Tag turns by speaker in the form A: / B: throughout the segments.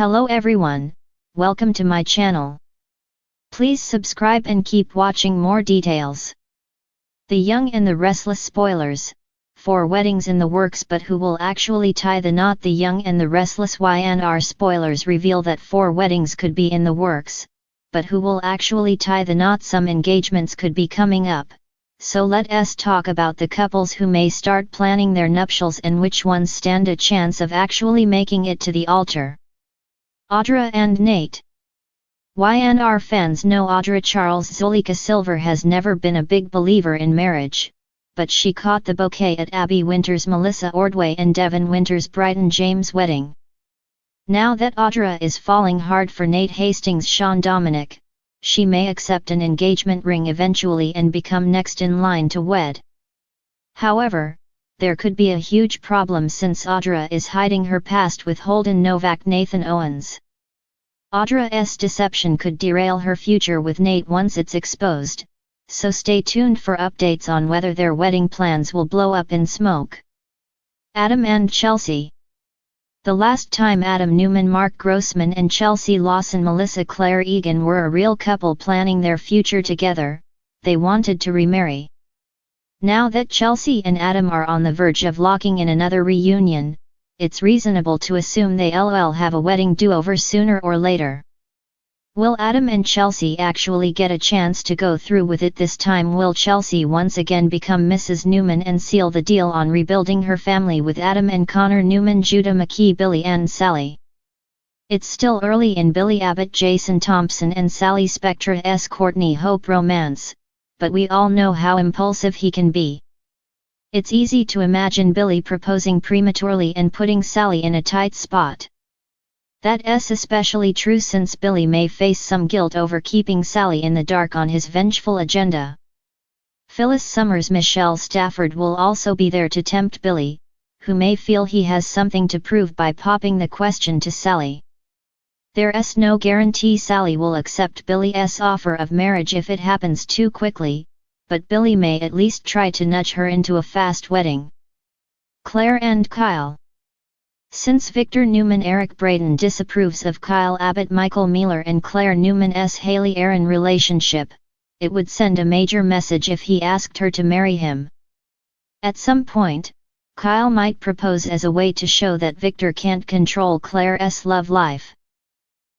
A: Hello everyone, welcome to my channel. Please subscribe and keep watching more details. The Young and the Restless spoilers, 4 weddings in the works, but who will actually tie the knot? The Young and the Restless Y&R spoilers reveal that 4 weddings could be in the works, but who will actually tie the knot? Some engagements could be coming up, so let us talk about the couples who may start planning their nuptials and which ones stand a chance of actually making it to the altar. Audra and Nate. Y&R fans know Audra Charles Zulika Silver has never been a big believer in marriage, but she caught the bouquet at Abby Winter's Melissa Ordway and Devin Winter's Bryton James wedding. Now that Audra is falling hard for Nate Hastings' Sean Dominic, she may accept an engagement ring eventually and become next in line to wed. However, there could be a huge problem since Audra is hiding her past with Holden Novak Nathan Owens. Audra's deception could derail her future with Nate once it's exposed, so stay tuned for updates on whether their wedding plans will blow up in smoke. Adam and Chelsea. The last time Adam Newman, Mark Grossman and Chelsea Lawson Melissa Claire Egan were a real couple planning their future together, they wanted to remarry. Now that Chelsea and Adam are on the verge of locking in another reunion, it's reasonable to assume they'll have a wedding do-over sooner or later. Will Adam and Chelsea actually get a chance to go through with it this time? Will Chelsea once again become Mrs. Newman and seal the deal on rebuilding her family with Adam and Connor Newman, Judah McKee, Billy and Sally? It's still early in Billy Abbott, Jason Thompson and Sally Spectra's Courtney Hope romance, but we all know how impulsive he can be. It's easy to imagine Billy proposing prematurely and putting Sally in a tight spot. That's especially true since Billy may face some guilt over keeping Sally in the dark on his vengeful agenda. Phyllis Summers' Michelle Stafford will also be there to tempt Billy, who may feel he has something to prove by popping the question to Sally. There's no guarantee Sally will accept Billy's offer of marriage if it happens too quickly, but Billy may at least try to nudge her into a fast wedding. Claire and Kyle. Since Victor Newman Eric Braden disapproves of Kyle Abbott Michael Mealer and Claire Newman's Haley Aaron relationship, it would send a major message if he asked her to marry him. At some point, Kyle might propose as a way to show that Victor can't control Claire's love life.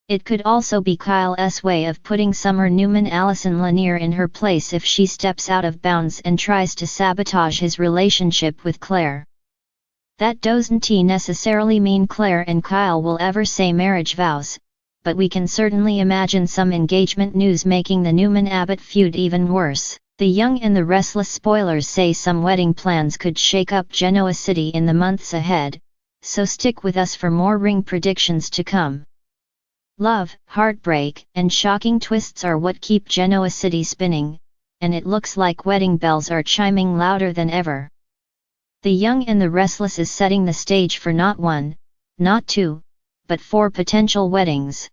A: It could also be Kyle's way of putting Summer Newman Allison Lanier in her place if she steps out of bounds and tries to sabotage his relationship with Claire. That doesn't necessarily mean Claire and Kyle will ever say marriage vows, but we can certainly imagine some engagement news making the Newman-Abbott feud even worse. The Young and the Restless spoilers say some wedding plans could shake up Genoa City in the months ahead, so stick with us for more ring predictions to come. Love, heartbreak, and shocking twists are what keep Genoa City spinning, and it looks like wedding bells are chiming louder than ever. The Young and the Restless is setting the stage for not 1, not 2, but 4 potential weddings.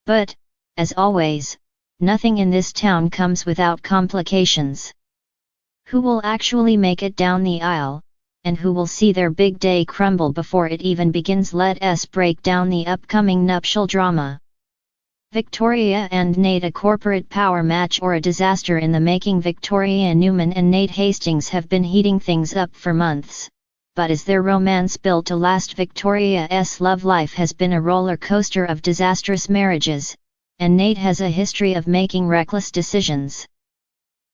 A: But, as always, nothing in this town comes without complications. Who will actually make it down the aisle, and who will see their big day crumble before it even begins? Let us break down the upcoming nuptial drama. Victoria and Nate, a corporate power match or a disaster in the making? Victoria Newman and Nate Hastings have been heating things up for months, but is their romance built to last? Victoria's love life has been a roller coaster of disastrous marriages, and Nate has a history of making reckless decisions.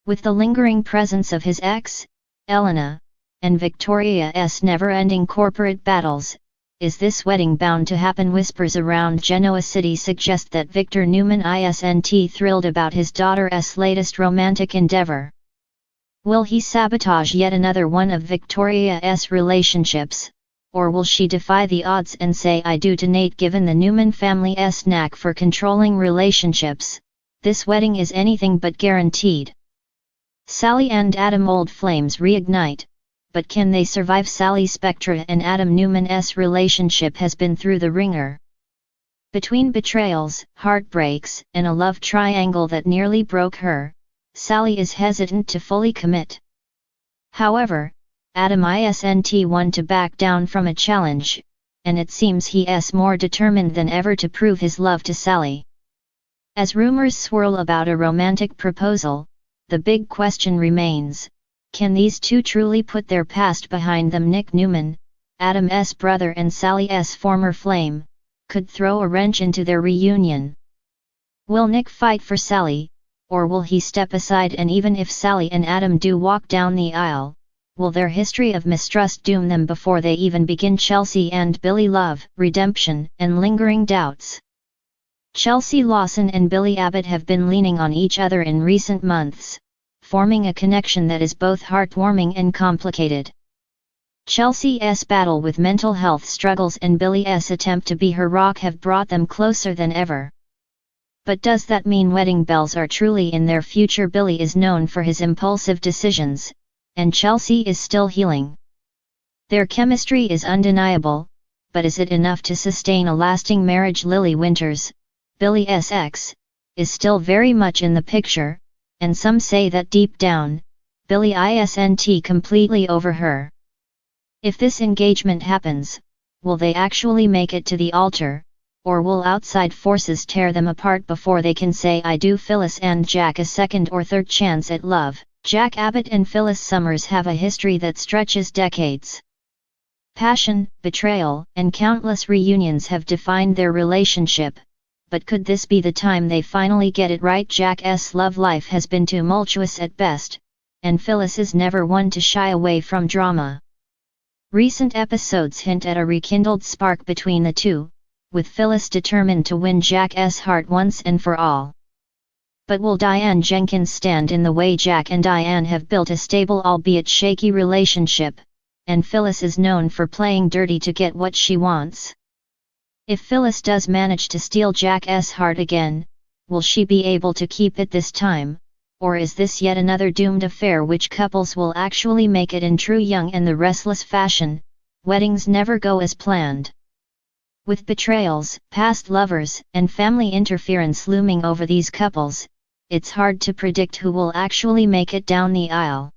A: With the lingering presence of his ex, Elena, and Victoria's never-ending corporate battles, is this wedding bound to happen? Whispers around Genoa City suggest that Victor Newman isn't thrilled about his daughter's latest romantic endeavor. Will he sabotage yet another one of Victoria's relationships, or will she defy the odds and say I do to Nate? Given the Newman family's knack for controlling relationships, this wedding is anything but guaranteed. Sally and Adam, old flames reignite. But can they survive? Sally Spectra and Adam Newman's relationship has been through the ringer. Between betrayals, heartbreaks, and a love triangle that nearly broke her, Sally is hesitant to fully commit. However, Adam isn't one to back down from a challenge, and it seems he's more determined than ever to prove his love to Sally. As rumors swirl about a romantic proposal, the big question remains, can these two truly put their past behind them? Nick Newman, Adam's brother and Sally's former flame, could throw a wrench into their reunion. Will Nick fight for Sally, or will he step aside? And even if Sally and Adam do walk down the aisle, will their history of mistrust doom them before they even begin? Chelsea and Billy love, redemption, and lingering doubts. Chelsea Lawson and Billy Abbott have been leaning on each other in recent months, forming a connection that is both heartwarming and complicated. Chelsea's battle with mental health struggles and Billy's attempt to be her rock have brought them closer than ever. But does that mean wedding bells are truly in their future? Billy is known for his impulsive decisions, and Chelsea is still healing. Their chemistry is undeniable, but is it enough to sustain a lasting marriage? Lily Winters, Billy's ex, is still very much in the picture, and some say that deep down, Billy isn't completely over her. If this engagement happens, will they actually make it to the altar, or will outside forces tear them apart before they can say I do? Phyllis and Jack a second or third chance at love. Jack Abbott and Phyllis Summers have a history that stretches decades. Passion, betrayal, and countless reunions have defined their relationship, but could this be the time they finally get it right? Jack's love life has been tumultuous at best, and Phyllis is never one to shy away from drama. Recent episodes hint at a rekindled spark between the two, with Phyllis determined to win Jack's heart once and for all. But will Diane Jenkins stand in the way? Jack and Diane have built a stable albeit shaky relationship, and Phyllis is known for playing dirty to get what she wants. If Phyllis does manage to steal Jack's heart again, will she be able to keep it this time, or is this yet another doomed affair? Which couples will actually make it in true Young and the Restless fashion? Weddings never go as planned. With betrayals, past lovers, and family interference looming over these couples, it's hard to predict who will actually make it down the aisle.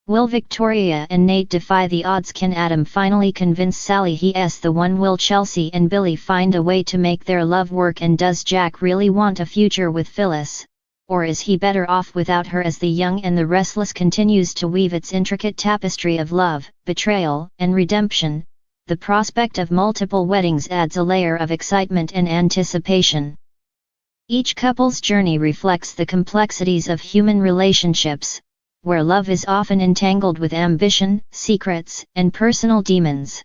A: Will Victoria and Nate defy the odds? Can Adam finally convince Sally he's the one? Will Chelsea and Billy find a way to make their love work? And does Jack really want a future with Phyllis, or is he better off without her? As the Young and the Restless continues to weave its intricate tapestry of love, betrayal, and redemption, the prospect of multiple weddings adds a layer of excitement and anticipation. Each couple's journey reflects the complexities of human relationships, where love is often entangled with ambition, secrets, and personal demons.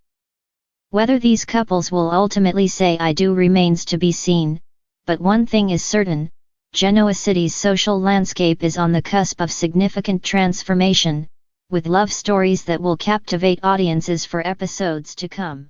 A: Whether these couples will ultimately say I do remains to be seen, but one thing is certain, Genoa City's social landscape is on the cusp of significant transformation, with love stories that will captivate audiences for episodes to come.